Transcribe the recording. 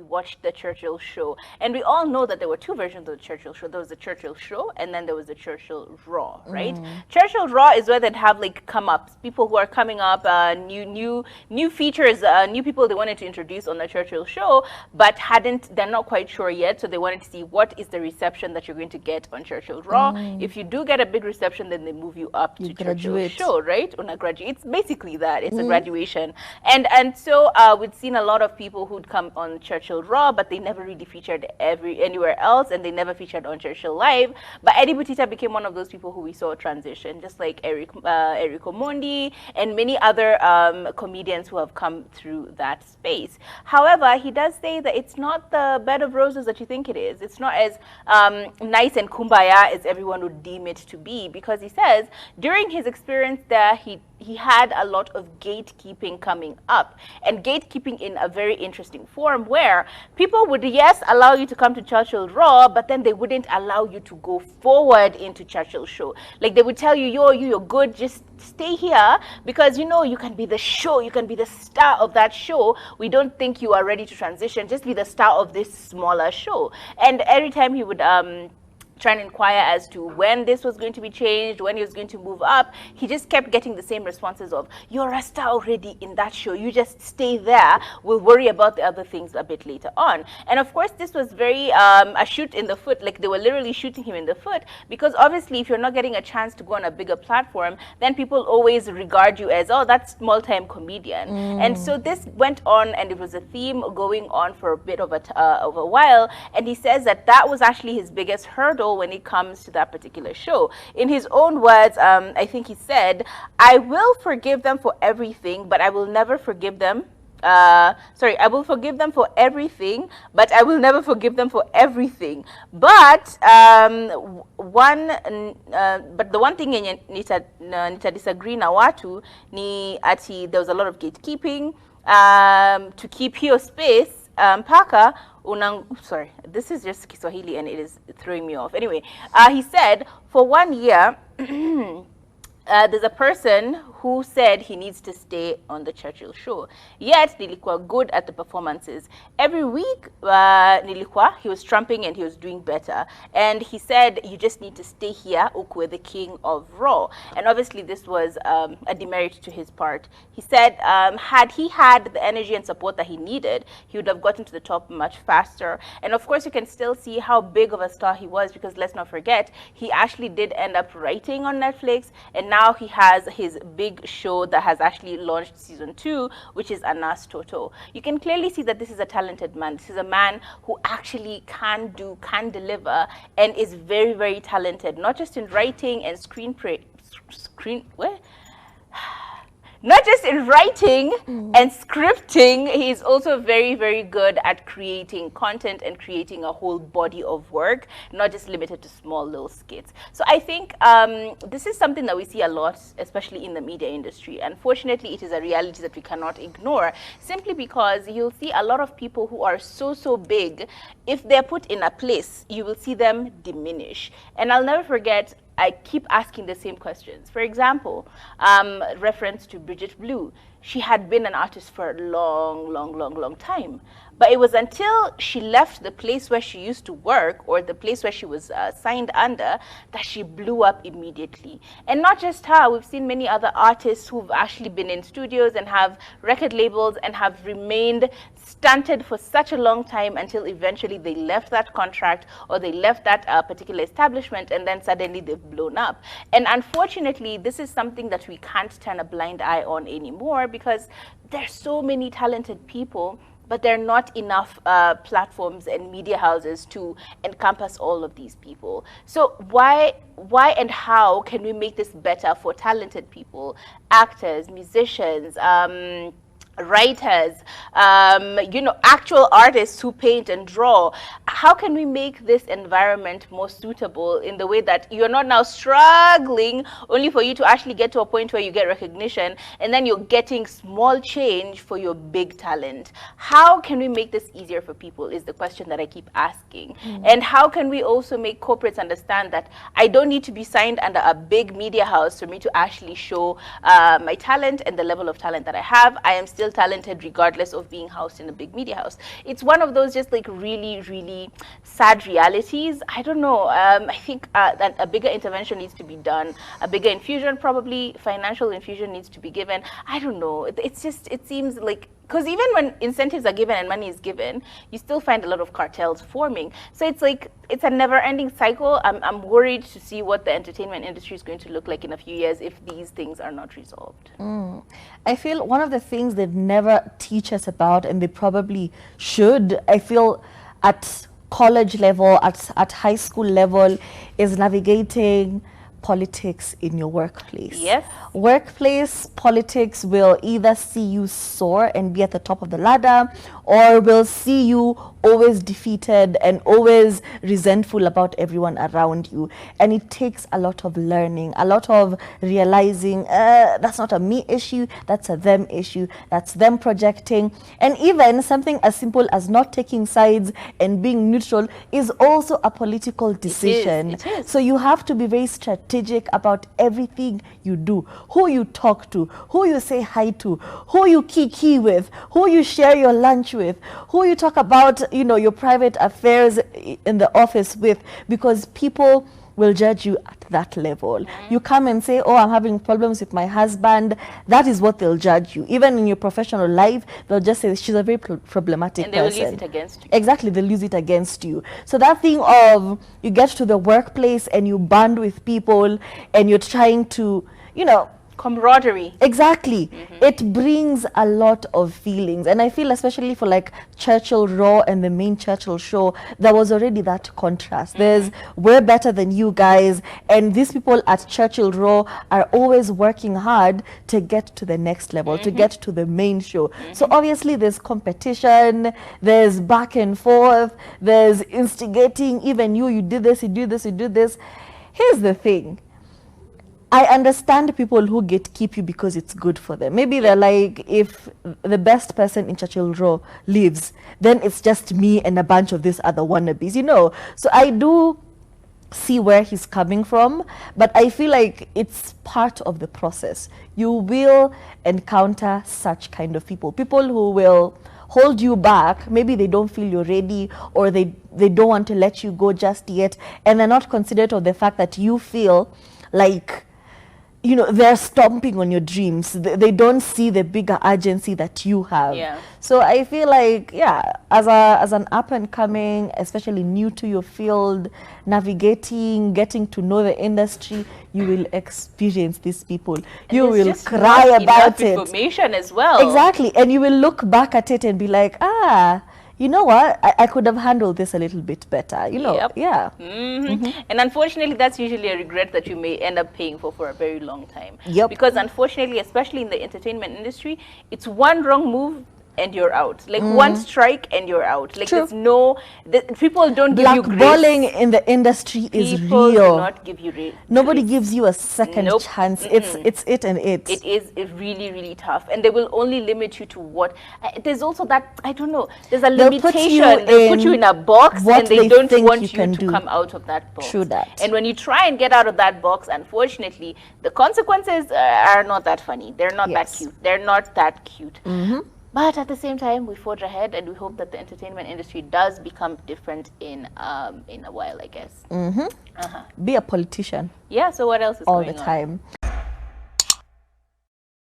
we watched the Churchill show. And we all know that there were two versions of the Churchill show. There was the Churchill show, and then there was the Churchill Raw, right? Churchill Raw is where they'd have like come-ups, people who are coming up, new features, new people they wanted to introduce on the Churchill show, but they're not quite sure yet, so they wanted to see what is the reception that you're going to get on Churchill Raw. If you do get a big reception, then they move you up to Churchill show, right? On a graduate, it's basically that. It's a graduation, and so we'd seen a lot of people who'd come on Churchill Raw, but they never really featured anywhere else, and they never featured on Churchill Live. But Eddie Butita became one of those people who we saw transition, just like Eric Omondi and many other comedians who have come through that space. However, he does say that it's not the bed of roses that you think it is. It's not as nice and kumbaya as everyone would deem it to be, because he says during his experience there, he had a lot of gatekeeping coming up, and gatekeeping in a very interesting form where people would, yes, allow you to come to Churchill Raw, but then they wouldn't allow you to go forward into Churchill show. Like they would tell you, you're good, just stay here because you can be the show, you can be the star of that show. We don't think you are ready to transition, just be the star of this smaller show. And every time he would try and inquire as to when this was going to be changed, when he was going to move up, he just kept getting the same responses of, you're a star already in that show, you just stay there, we'll worry about the other things a bit later on. And of course this was very a shoot in the foot, like they were literally shooting him in the foot, because obviously if you're not getting a chance to go on a bigger platform, then people always regard you as, oh, that's small-time comedian. And so this went on, and it was a theme going on for a bit of a while, and he says that was actually his biggest hurdle when it comes to that particular show. In his own words, I think he said, I will forgive them for everything, but I will never forgive them. I will forgive them for everything, but I will never forgive them for everything. But the one thing nita disagree na watu ni ati there was a lot of gatekeeping to keep hiyo space mpaka sorry, this is just Kiswahili and it is throwing me off. Anyway, he said for 1 year there's a person who said he needs to stay on the Churchill show. Yet, nilikuwa good at the performances. Every week, he was trumping and he was doing better. And he said, you just need to stay here, ukwe, the king of Raw. And obviously, this was a demerit to his part. He said, had he had the energy and support that he needed, he would have gotten to the top much faster. And of course, you can still see how big of a star he was, because let's not forget, he actually did end up writing on Netflix, and now he has his big show that has actually launched season 2, which is Anas Toto. You can clearly see that this is a talented man. This is a man who actually can deliver, and is very, very talented, not just in writing and not just in writing and scripting, he's also very, very good at creating content and creating a whole body of work, not just limited to small little skits. So I think this is something that we see a lot, especially in the media industry. Unfortunately, it is a reality that we cannot ignore, simply because you'll see a lot of people who are so big, if they're put in a place, you will see them diminish. And I'll never forget, I keep asking the same questions. For example, reference to Bridget Blue. She had been an artist for a long time. But it was until she left the place where she used to work, or the place where she was signed under, that she blew up immediately. And not just her, we've seen many other artists who've actually been in studios and have record labels and have remained stunted for such a long time until eventually they left that contract, or they left that particular establishment, and then suddenly they've blown up. And unfortunately, this is something that we can't turn a blind eye on anymore, because there's so many talented people, but there are not enough platforms and media houses to encompass all of these people. So why and how can we make this better for talented people, actors, musicians, writers, actual artists who paint and draw? How can we make this environment more suitable in the way that you're not now struggling only for you to actually get to a point where you get recognition, and then you're getting small change for your big talent? How can we make this easier for people is the question that I keep asking. And how can we also make corporates understand that I don't need to be signed under a big media house for me to actually show my talent and the level of talent that I have? I am still still talented regardless of being housed in a big media house. It's one of those just like really, really sad realities. I don't know. I think that a bigger intervention needs to be done. A bigger infusion, probably financial infusion, needs to be given. I don't know. It's just, it seems like, because even when incentives are given and money is given, you still find a lot of cartels forming. So it's like, it's a never-ending cycle. I'm worried to see what the entertainment industry is going to look like in a few years if these things are not resolved. I feel one of the things they never teach us about, and they probably should, I feel at college level, at high school level, is navigating politics in your workplace. Yes. Workplace politics will either see you soar and be at the top of the ladder, or will see you always defeated and always resentful about everyone around you. And it takes a lot of learning, a lot of realizing that's not a me issue, that's a them issue, that's them projecting. And even something as simple as not taking sides and being neutral is also a political decision. It is. So you have to be very strategic about everything you do, who you talk to, who you say hi to, who you kiki with, who you share your lunch with, who you talk about, you know, your private affairs in the office with, because people will judge you at that level. You come and say, oh, I'm having problems with my husband. That is what they'll judge you. Even in your professional life, they'll just say she's a very problematic person. And they will use it against you. Exactly, they'll use it against you. So that thing of you get to the workplace and you bond with people and you're trying to, you know, camaraderie. Exactly. It brings a lot of feelings. And I feel especially for like Churchill Raw and the main Churchill show, there was already that contrast. There's, we're better than you guys. And these people at Churchill Raw are always working hard to get to the next level, to get to the main show. So obviously there's competition, there's back and forth, there's instigating, even you did this, you do this, you do this. Here's the thing. I understand people who keep you because it's good for them. Maybe they're like, if the best person in Churchill Row leaves, then it's just me and a bunch of these other wannabes, you know. So I do see where he's coming from, but I feel like it's part of the process. You will encounter such kind of people who will hold you back. Maybe they don't feel you're ready, or they don't want to let you go just yet, and they're not considerate of the fact that you feel like, you know, they're stomping on your dreams. They don't see the bigger urgency that you have. Yeah. So I feel like, yeah, as an up and coming, especially new to your field, navigating, getting to know the industry, you will experience these people. You will cry about it. Information as well. Exactly. And you will look back at it and be like, you know what, I could have handled this a little bit better, you know. Yeah. And unfortunately, that's usually a regret that you may end up paying for a very long time. Because unfortunately, especially in the entertainment industry, it's one wrong move and you're out. Like one strike and you're out. Like there's no, people don't give you grace. Blackballing in the industry is people real. Do not give you grace. Nobody gives you a second chance. It's it and it. It is really, really tough. And they will only limit you to what, there's also that, I don't know, there's a limitation. They'll put you in a box and they don't want you to come out of that box. True that. And when you try and get out of that box, unfortunately, the consequences are not that funny. They're not that cute. They're not that cute. But at the same time, we forge ahead, and we hope that the entertainment industry does become different in a while, I guess. Be a politician. Yeah, so what else is all going the time.